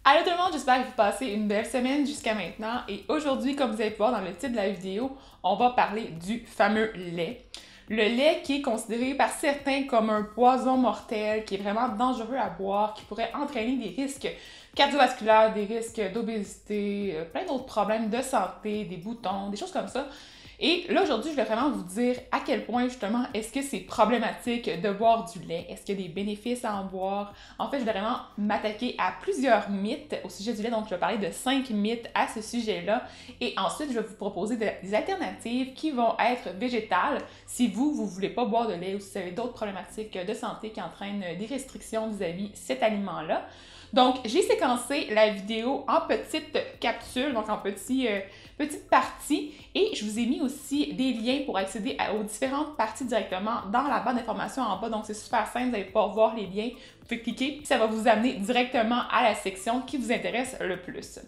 Allô tout le monde, j'espère que vous passez une belle semaine jusqu'à maintenant. Et aujourd'hui, comme vous allez voir dans le titre de la vidéo, on va parler du fameux lait. Le lait qui est considéré par certains comme un poison mortel, qui est vraiment dangereux à boire, qui pourrait entraîner des risques cardiovasculaires, des risques d'obésité, plein d'autres problèmes de santé, des boutons, des choses comme ça. Et là, aujourd'hui, je vais vraiment vous dire à quel point, justement, est-ce que c'est problématique de boire du lait? Est-ce qu'il y a des bénéfices à en boire? En fait, je vais vraiment m'attaquer à plusieurs mythes au sujet du lait. Donc, je vais parler de 5 mythes à ce sujet-là. Et ensuite, je vais vous proposer des alternatives qui vont être végétales si vous ne voulez pas boire de lait ou si vous avez d'autres problématiques de santé qui entraînent des restrictions vis-à-vis cet aliment-là. Donc, j'ai séquencé la vidéo en petites capsules, donc en petites parties, et je vous ai mis aussi des liens pour accéder aux différentes parties directement dans la barre d'informations en bas. Donc, c'est super simple, vous allez pouvoir voir les liens, vous pouvez cliquer, ça va vous amener directement à la section qui vous intéresse le plus.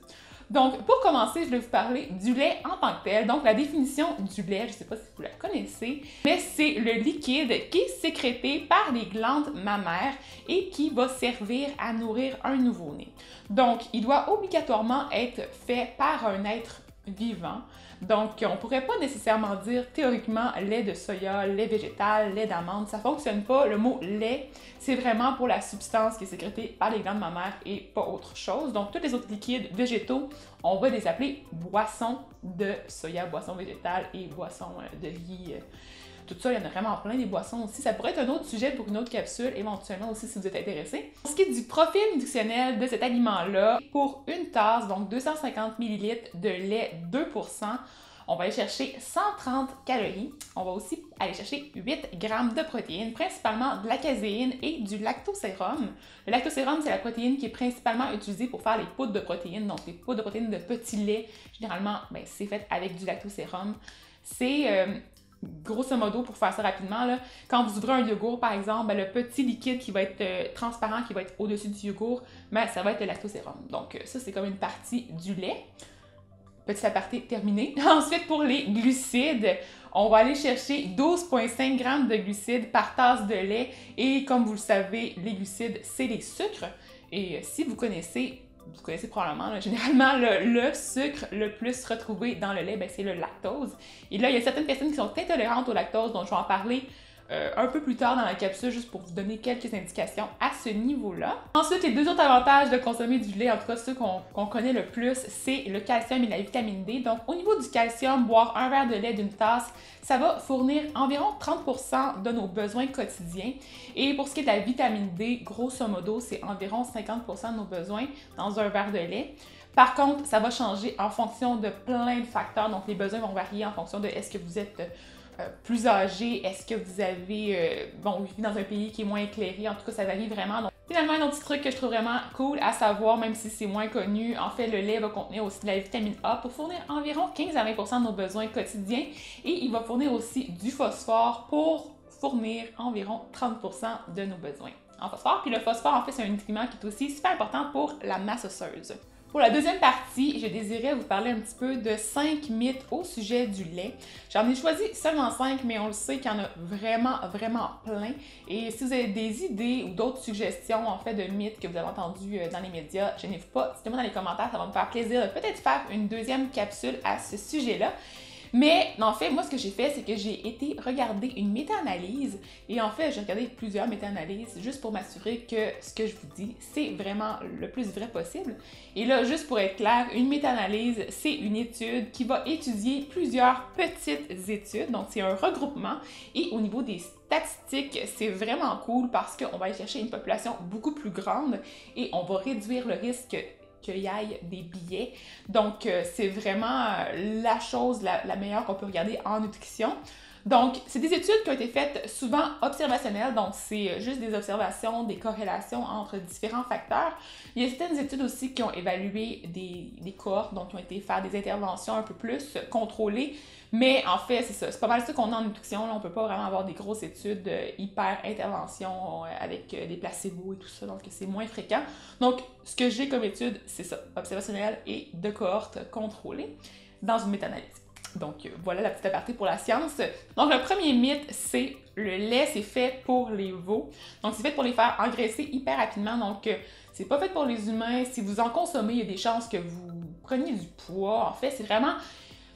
Donc, pour commencer, je vais vous parler du lait en tant que tel. Donc, la définition du lait, je ne sais pas si vous la connaissez, mais c'est le liquide qui est sécrété par les glandes mammaires et qui va servir à nourrir un nouveau-né. Donc, il doit obligatoirement être fait par un être vivant. Donc, on ne pourrait pas nécessairement dire théoriquement lait de soya, lait végétal, lait d'amande. Ça ne fonctionne pas. Le mot lait, c'est vraiment pour la substance qui est sécrétée par les glandes mammaires et pas autre chose. Donc, tous les autres liquides végétaux, on va les appeler boissons de soya, boissons végétales et boissons de riz. Tout ça, il y en a vraiment plein des boissons aussi. Ça pourrait être un autre sujet pour une autre capsule, éventuellement aussi si vous êtes intéressé. Pour ce qui est du profil nutritionnel de cet aliment-là, pour une tasse, donc 250 ml de lait 2%, on va aller chercher 130 calories. On va aussi aller chercher 8 grammes de protéines, principalement de la caséine et du lactosérum. Le lactosérum, c'est la protéine qui est principalement utilisée pour faire les poudres de protéines. Donc, les poudres de protéines de petits laits, généralement, c'est fait avec du lactosérum. C'est grosso modo, pour faire ça rapidement, là, quand vous ouvrez un yogourt, par exemple, le petit liquide qui va être transparent, qui va être au-dessus du yogourt, ça va être le lactosérum. Donc, ça, c'est comme une partie du lait. Petit aparté terminé. Ensuite, pour les glucides, on va aller chercher 12,5 grammes de glucides par tasse de lait. Et comme vous le savez, les glucides, c'est les sucres. Et si vous connaissez probablement, là, généralement, le sucre le plus retrouvé dans le lait, c'est le lactose. Et là, il y a certaines personnes qui sont intolérantes au lactose, donc je vais en parler un peu plus tard dans la capsule, juste pour vous donner quelques indications à ce niveau-là. Ensuite, les deux autres avantages de consommer du lait, en tout cas ceux qu'on connaît le plus, c'est le calcium et la vitamine D. Donc, au niveau du calcium, boire un verre de lait d'une tasse, ça va fournir environ 30% de nos besoins quotidiens. Et pour ce qui est de la vitamine D, grosso modo, c'est environ 50% de nos besoins dans un verre de lait. Par contre, ça va changer en fonction de plein de facteurs. Donc, les besoins vont varier en fonction de est-ce que vous êtes plus âgé, est-ce que vous avez, vous vivez dans un pays qui est moins éclairé, en tout cas ça varie vraiment. Donc, finalement, un autre petit truc que je trouve vraiment cool à savoir, même si c'est moins connu, en fait le lait va contenir aussi de la vitamine A pour fournir environ 15 à 20% de nos besoins quotidiens et il va fournir aussi du phosphore pour fournir environ 30% de nos besoins en phosphore. Puis le phosphore, en fait, c'est un nutriment qui est aussi super important pour la masse osseuse. Pour la deuxième partie, je désirais vous parler un petit peu de 5 mythes au sujet du lait. J'en ai choisi seulement 5, mais on le sait qu'il y en a vraiment plein. Et si vous avez des idées ou d'autres suggestions en fait de mythes que vous avez entendus dans les médias, gênez-vous pas, dites-moi dans les commentaires, ça va me faire plaisir de peut-être faire une deuxième capsule à ce sujet-là. Mais en fait, moi, ce que j'ai fait, c'est que j'ai été regarder une méta-analyse et en fait, j'ai regardé plusieurs méta-analyses juste pour m'assurer que ce que je vous dis, c'est vraiment le plus vrai possible. Et là, juste pour être clair, une méta-analyse, c'est une étude qui va étudier plusieurs petites études, donc c'est un regroupement et au niveau des statistiques, c'est vraiment cool parce qu'on va aller chercher une population beaucoup plus grande et on va réduire le risque qu'il y ait des biais. Donc, c'est vraiment la chose la meilleure qu'on peut regarder en nutrition. Donc, c'est des études qui ont été faites souvent observationnelles, donc c'est juste des observations, des corrélations entre différents facteurs. Il y a certaines études aussi qui ont évalué des cohortes, donc qui ont été faire des interventions un peu plus contrôlées, mais en fait, c'est ça, c'est pas mal ça qu'on a en nutrition, là, on peut pas vraiment avoir des grosses études hyper interventions avec des placebos et tout ça, donc c'est moins fréquent. Donc, ce que j'ai comme étude, c'est ça, observationnelle et de cohortes contrôlées dans une méta-analyse. Donc, voilà la petite aparté pour la science. Donc, le premier mythe, c'est le lait, c'est fait pour les veaux. Donc, c'est fait pour les faire engraisser hyper rapidement. Donc, c'est pas fait pour les humains. Si vous en consommez, il y a des chances que vous preniez du poids. En fait, c'est vraiment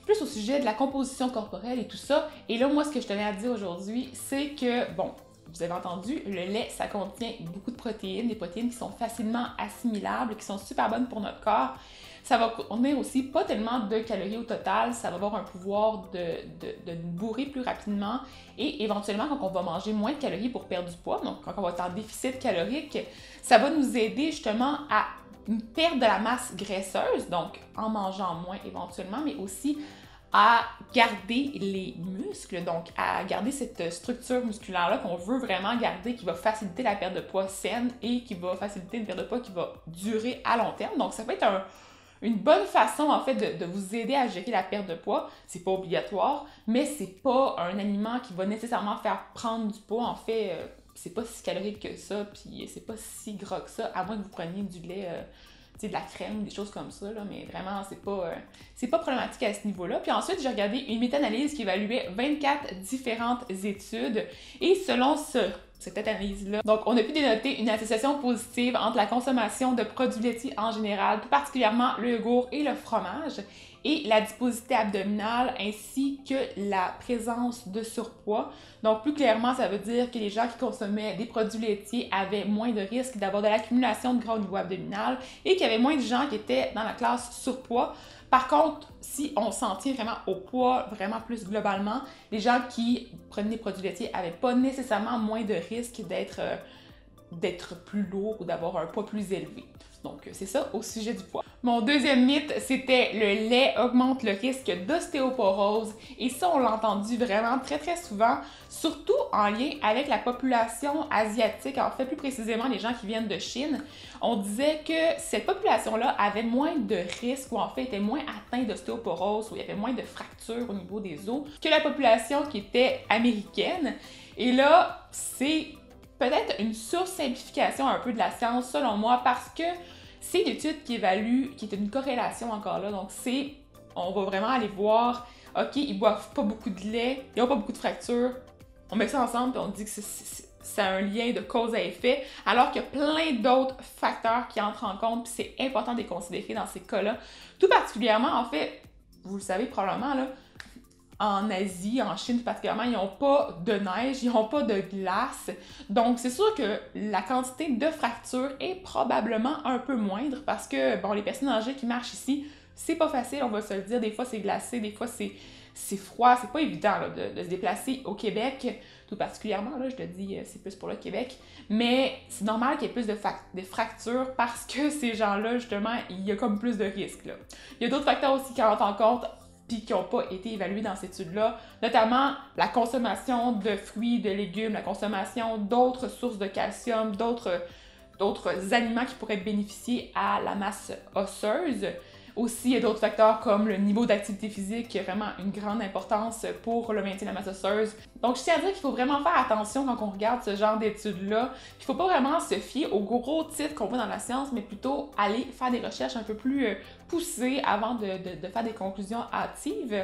plus au sujet de la composition corporelle et tout ça. Et là, moi, ce que je tenais à dire aujourd'hui, c'est que, bon, vous avez entendu, le lait, ça contient beaucoup de protéines, des protéines qui sont facilement assimilables, qui sont super bonnes pour notre corps. Ça va contenir aussi pas tellement de calories au total, ça va avoir un pouvoir de nous bourrer plus rapidement et éventuellement, quand on va manger moins de calories pour perdre du poids, donc quand on va être en déficit calorique, ça va nous aider justement à perdre de la masse graisseuse, donc en mangeant moins éventuellement, mais aussi à garder les muscles, donc à garder cette structure musculaire-là qu'on veut vraiment garder, qui va faciliter la perte de poids saine et qui va faciliter une perte de poids qui va durer à long terme. Donc ça peut être une bonne façon en fait de vous aider à gérer la perte de poids. C'est pas obligatoire, mais c'est pas un aliment qui va nécessairement faire prendre du poids. En fait, c'est pas si calorique que ça, puis c'est pas si gras que ça, à moins que vous preniez du lait, de la crème, des choses comme ça, là, mais vraiment, c'est pas problématique à ce niveau-là. Puis ensuite, j'ai regardé une méta-analyse qui évaluait 24 différentes études, et selon cette analyse-là, donc on a pu dénoter une association positive entre la consommation de produits laitiers en général, tout particulièrement le yogourt et le fromage, et l'adiposité abdominale ainsi que la présence de surpoids. Donc plus clairement, ça veut dire que les gens qui consommaient des produits laitiers avaient moins de risques d'avoir de l'accumulation de gras au niveau abdominal et qu'il y avait moins de gens qui étaient dans la classe surpoids. Par contre, si on s'en tient vraiment au poids, vraiment plus globalement, les gens qui prenaient des produits laitiers n'avaient pas nécessairement moins de risques d'être plus lourds ou d'avoir un poids plus élevé. Donc, c'est ça au sujet du poids. Mon deuxième mythe, c'était le lait augmente le risque d'ostéoporose. Et ça, on l'a entendu vraiment très, très souvent, surtout en lien avec la population asiatique, en fait, plus précisément les gens qui viennent de Chine. On disait que cette population-là avait moins de risques, ou en fait était moins atteinte d'ostéoporose, ou il y avait moins de fractures au niveau des os, que la population qui était américaine. Et là, c'est peut-être une sursimplification un peu de la science, selon moi, parce que c'est une étude qui évalue, qui est une corrélation encore là, donc on va vraiment aller voir, ok, ils boivent pas beaucoup de lait, ils ont pas beaucoup de fractures, on met ça ensemble et on dit que c'est un lien de cause à effet, alors qu'il y a plein d'autres facteurs qui entrent en compte, puis c'est important de les considérer dans ces cas-là. Tout particulièrement, en fait, vous le savez probablement, là, en Asie, en Chine particulièrement, ils n'ont pas de neige, ils n'ont pas de glace. Donc, c'est sûr que la quantité de fractures est probablement un peu moindre parce que, bon, les personnes âgées qui marchent ici, c'est pas facile, on va se le dire. Des fois, c'est glacé, des fois, c'est froid. C'est pas évident là, de se déplacer au Québec, tout particulièrement, là, je te dis, c'est plus pour le Québec. Mais c'est normal qu'il y ait plus de fractures parce que ces gens-là, justement, il y a comme plus de risques, là. Il y a d'autres facteurs aussi qui rentrent en compte puis qui n'ont pas été évalués dans cette étude-là, notamment la consommation de fruits, de légumes, la consommation d'autres sources de calcium, d'autres aliments qui pourraient bénéficier à la masse osseuse. Aussi, il y a d'autres facteurs comme le niveau d'activité physique qui a vraiment une grande importance pour le maintien de la masse osseuse. Donc, je tiens à dire qu'il faut vraiment faire attention quand on regarde ce genre d'études-là. Il ne faut pas vraiment se fier aux gros titres qu'on voit dans la science, mais plutôt aller faire des recherches un peu plus poussées avant de faire des conclusions hâtives.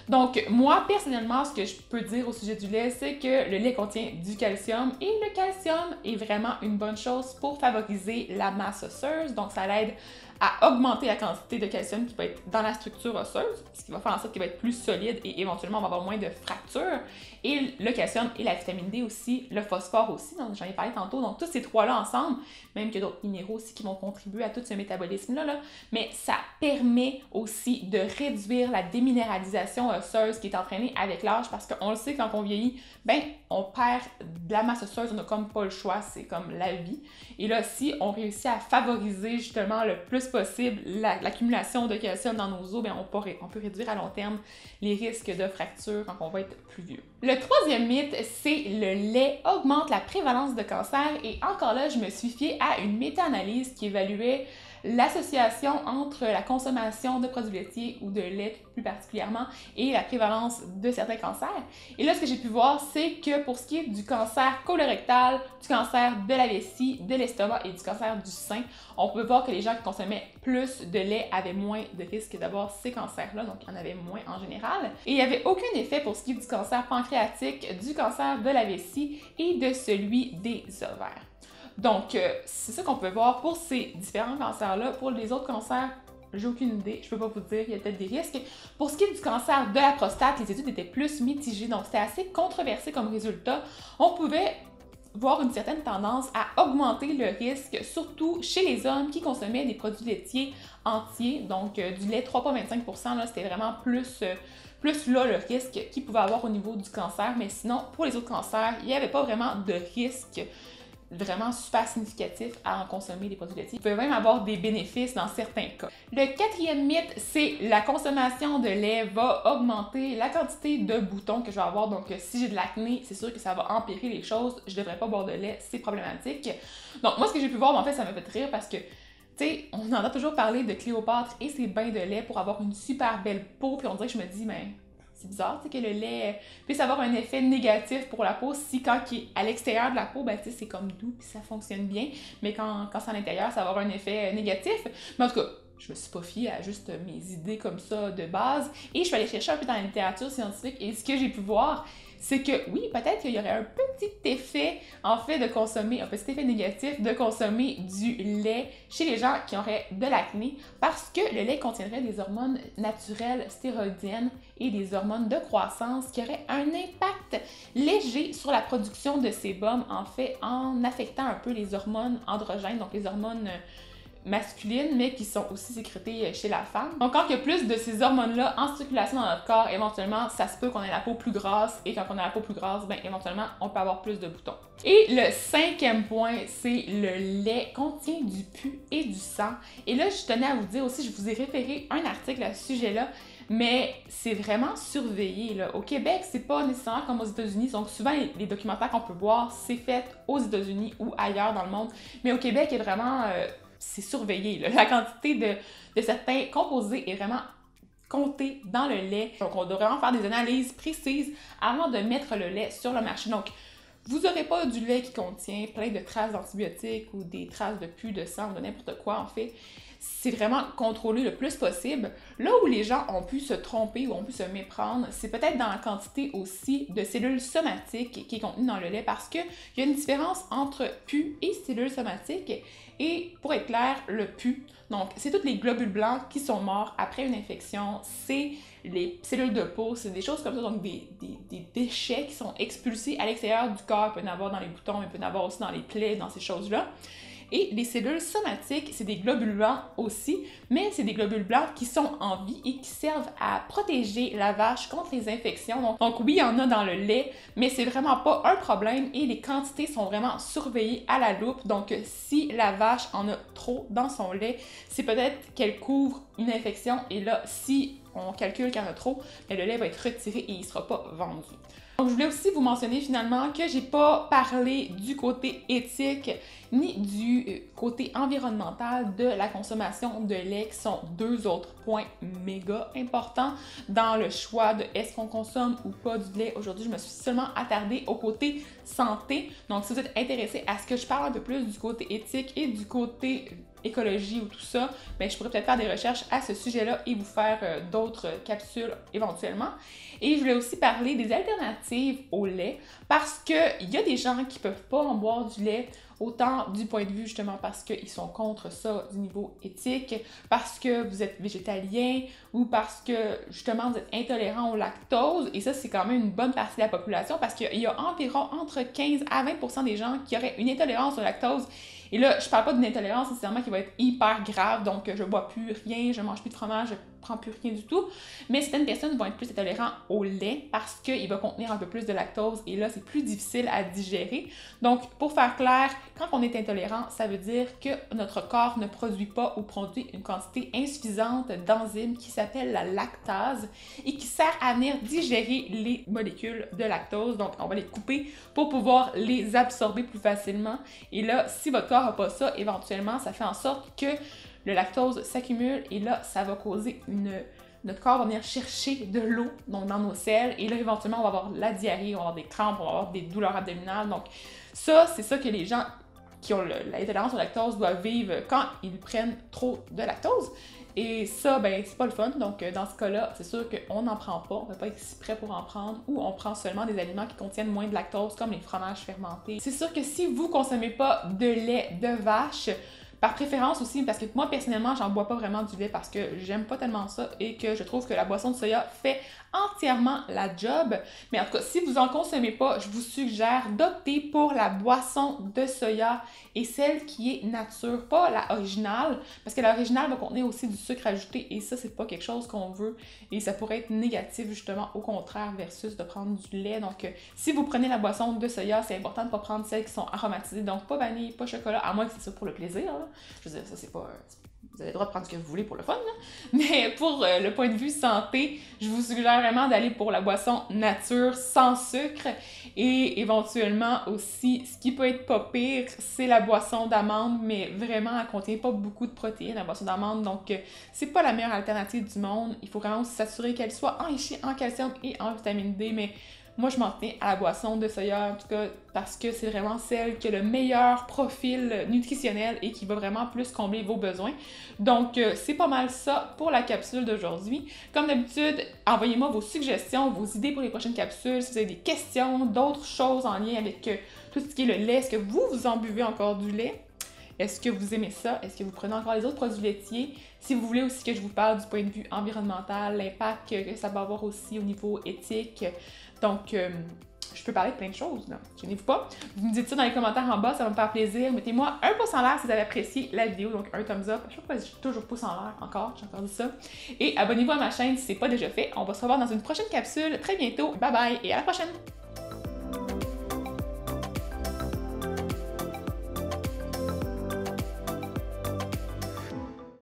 Donc, moi, personnellement, ce que je peux dire au sujet du lait, c'est que le lait contient du calcium et le calcium est vraiment une bonne chose pour favoriser la masse osseuse. Donc, ça l'aide à augmenter la quantité de calcium qui va être dans la structure osseuse, ce qui va faire en sorte qu'il va être plus solide et éventuellement on va avoir moins de fractures. Et le calcium et la vitamine D aussi, le phosphore aussi, donc j'en ai parlé tantôt. Donc tous ces trois-là ensemble, même qu'il y a d'autres minéraux aussi qui vont contribuer à tout ce métabolisme-là, mais ça permet aussi de réduire la déminéralisation osseuse qui est entraînée avec l'âge parce qu'on le sait, quand on vieillit, on perd de la masse osseuse, on n'a comme pas le choix, c'est comme la vie. Et là, si on réussit à favoriser justement le plus possible l'accumulation de calcium dans nos os, on peut réduire à long terme les risques de fractures quand on va être plus vieux. Le troisième mythe, c'est le lait augmente la prévalence de cancer et encore là, je me suis fiée à une méta-analyse qui évaluait l'association entre la consommation de produits laitiers ou de lait plus particulièrement et la prévalence de certains cancers. Et là, ce que j'ai pu voir, c'est que pour ce qui est du cancer colorectal, du cancer de la vessie, de l'estomac et du cancer du sein, on peut voir que les gens qui consommaient plus de lait avaient moins de risques d'avoir ces cancers-là, donc il y en avait moins en général. Et il n'y avait aucun effet pour ce qui est du cancer pancréatique, du cancer de la vessie et de celui des ovaires. Donc, c'est ça qu'on peut voir pour ces différents cancers-là. Pour les autres cancers, j'ai aucune idée, je peux pas vous dire, il y a peut-être des risques. Pour ce qui est du cancer de la prostate, les études étaient plus mitigées, donc c'était assez controversé comme résultat. On pouvait voir une certaine tendance à augmenter le risque, surtout chez les hommes qui consommaient des produits laitiers entiers, donc du lait 3,25 %, c'était vraiment plus là le risque qu'il pouvait avoir au niveau du cancer, mais sinon, pour les autres cancers, il n'y avait pas vraiment de risque vraiment super significatif à en consommer des produits laitiers. Il peut même avoir des bénéfices dans certains cas. Le quatrième mythe, c'est la consommation de lait va augmenter la quantité de boutons que je vais avoir. Donc, si j'ai de l'acné, c'est sûr que ça va empirer les choses. Je devrais pas boire de lait, c'est problématique. Donc, moi, ce que j'ai pu voir, en fait, ça m'a fait rire parce que, tu sais, on entend toujours parler de Cléopâtre et ses bains de lait pour avoir une super belle peau. Puis on dirait que je me dis, mais c'est bizarre, tu sais, que le lait puisse avoir un effet négatif pour la peau si quand il est à l'extérieur de la peau, ben tu sais, c'est comme doux puis ça fonctionne bien, mais quand c'est à l'intérieur, ça va avoir un effet négatif. Mais en tout cas, je me suis pas fiée à juste mes idées comme ça de base et je suis allée chercher un peu dans la littérature scientifique et ce que j'ai pu voir, c'est que oui, peut-être qu'il y aurait un petit effet, en fait, de consommer, un petit effet négatif de consommer du lait chez les gens qui auraient de l'acné parce que le lait contiendrait des hormones naturelles stéroïdiennes et des hormones de croissance qui auraient un impact léger sur la production de sébum, en fait, en affectant un peu les hormones androgènes, donc les hormones masculines, mais qui sont aussi sécrétées chez la femme. Donc, quand il y a plus de ces hormones-là en circulation dans notre corps, éventuellement, ça se peut qu'on ait la peau plus grasse, et quand on a la peau plus grasse, ben éventuellement, on peut avoir plus de boutons. Et le cinquième point, c'est le lait contient du pus et du sang. Et là, je tenais à vous dire aussi, je vous ai référé un article à ce sujet-là, mais c'est vraiment surveillé, là. Au Québec, c'est pas nécessairement comme aux États-Unis. Donc, souvent, les documentaires qu'on peut voir, c'est fait aux États-Unis ou ailleurs dans le monde. Mais au Québec, il est vraiment... c'est surveillé, là. La quantité de certains composés est vraiment comptée dans le lait. Donc, on doit vraiment faire des analyses précises avant de mettre le lait sur le marché. Donc, vous n'aurez pas du lait qui contient plein de traces d'antibiotiques ou des traces de pus, de sang ou de n'importe quoi, en fait. C'est vraiment contrôlé le plus possible. Là où les gens ont pu se tromper ou ont pu se méprendre, c'est peut-être dans la quantité aussi de cellules somatiques qui est contenue dans le lait parce qu'il y a une différence entre pus et cellules somatiques. Et pour être clair, le pus, donc c'est tous les globules blancs qui sont morts après une infection, c'est les cellules de peau, c'est des choses comme ça, donc des déchets qui sont expulsés à l'extérieur du corps. Il peut y en avoir dans les boutons, il peut y en avoir aussi dans les plaies, dans ces choses-là. Et les cellules somatiques, c'est des globules blancs aussi, mais c'est des globules blancs qui sont en vie et qui servent à protéger la vache contre les infections. Donc oui, il y en a dans le lait, mais c'est vraiment pas un problème et les quantités sont vraiment surveillées à la loupe. Donc si la vache en a trop dans son lait, c'est peut-être qu'elle couvre une infection et là, si on calcule qu'il y en a trop, bien, le lait va être retiré et il ne sera pas vendu. Donc, je voulais aussi vous mentionner finalement que j'ai pas parlé du côté éthique ni du côté environnemental de la consommation de lait, qui sont deux autres points méga importants dans le choix de est-ce qu'on consomme ou pas du lait. Aujourd'hui, je me suis seulement attardée au côté santé. Donc, si vous êtes intéressé à ce que je parle un peu plus du côté éthique et du côté écologie ou tout ça, bien, je pourrais peut-être faire des recherches à ce sujet-là et vous faire d'autres capsules éventuellement. Et je voulais aussi parler des alternatives au lait parce qu'il y a des gens qui peuvent pas en boire du lait, autant du point de vue justement parce qu'ils sont contre ça du niveau éthique, parce que vous êtes végétalien ou parce que justement vous êtes intolérant au lactose, et ça c'est quand même une bonne partie de la population parce qu'il y a environ entre 15 à 20% des gens qui auraient une intolérance au lactose. Et là, je parle pas d'une intolérance nécessairement qui va être hyper grave, donc je bois plus rien, je mange plus de fromage, je prends plus rien du tout, mais certaines personnes vont être plus intolérantes au lait parce qu'il va contenir un peu plus de lactose et là, c'est plus difficile à digérer. Donc, pour faire clair, quand on est intolérant, ça veut dire que notre corps ne produit pas ou produit une quantité insuffisante d'enzymes qui s'appelle la lactase et qui sert à venir digérer les molécules de lactose. Donc, on va les couper pour pouvoir les absorber plus facilement. Et là, si votre corps n'a pas ça, éventuellement, ça fait en sorte que le lactose s'accumule et là, ça va causer notre corps va venir chercher de l'eau donc dans nos selles et là, éventuellement, on va avoir la diarrhée, on va avoir des crampes, on va avoir des douleurs abdominales. Donc, ça, c'est ça que les gens qui ont l'intolérance au lactose doivent vivre quand ils prennent trop de lactose. Et ça, ben, c'est pas le fun. Donc, dans ce cas-là, c'est sûr qu'on n'en prend pas. On ne va pas être exprès pour en prendre. Ou on prend seulement des aliments qui contiennent moins de lactose, comme les fromages fermentés. C'est sûr que si vous ne consommez pas de lait de vache, par préférence aussi, parce que moi, personnellement, j'en bois pas vraiment du lait parce que j'aime pas tellement ça et que je trouve que la boisson de soya fait entièrement la job. Mais en tout cas, si vous en consommez pas, je vous suggère d'opter pour la boisson de soya et celle qui est nature, pas la originale, parce que l'originale va contenir aussi du sucre ajouté et ça, c'est pas quelque chose qu'on veut et ça pourrait être négatif justement, au contraire, versus de prendre du lait. Donc, si vous prenez la boisson de soya, c'est important de ne pas prendre celles qui sont aromatisées, donc pas vanille, pas chocolat, à moins que c'est ça pour le plaisir, là. Je veux dire, ça, c'est pas... Vous avez le droit de prendre ce que vous voulez pour le fun, là. Mais pour le point de vue santé, je vous suggère vraiment d'aller pour la boisson nature sans sucre. Et éventuellement aussi, ce qui peut être pas pire, c'est la boisson d'amande, mais vraiment, elle contient pas beaucoup de protéines, la boisson d'amande. Donc, c'est pas la meilleure alternative du monde. Il faut vraiment s'assurer qu'elle soit enrichie en calcium et en vitamine D, mais moi, je m'en tenais à la boisson de soya, en tout cas, parce que c'est vraiment celle qui a le meilleur profil nutritionnel et qui va vraiment plus combler vos besoins. Donc, c'est pas mal ça pour la capsule d'aujourd'hui. Comme d'habitude, envoyez-moi vos suggestions, vos idées pour les prochaines capsules, si vous avez des questions, d'autres choses en lien avec tout ce qui est le lait. Est-ce que vous en buvez encore du lait? Est-ce que vous aimez ça? Est-ce que vous prenez encore les autres produits laitiers? Si vous voulez aussi que je vous parle du point de vue environnemental, l'impact que ça va avoir aussi au niveau éthique. Donc, je peux parler de plein de choses, là. Gênez-vous pas. Vous me dites ça dans les commentaires en bas, ça va me faire plaisir. Mettez-moi un pouce en l'air si vous avez apprécié la vidéo, donc un thumbs up. Je sais pas si j'ai toujours pouce en l'air encore, j'ai encore dit ça. Et abonnez-vous à ma chaîne si c'est pas déjà fait. On va se revoir dans une prochaine capsule très bientôt. Bye bye et à la prochaine!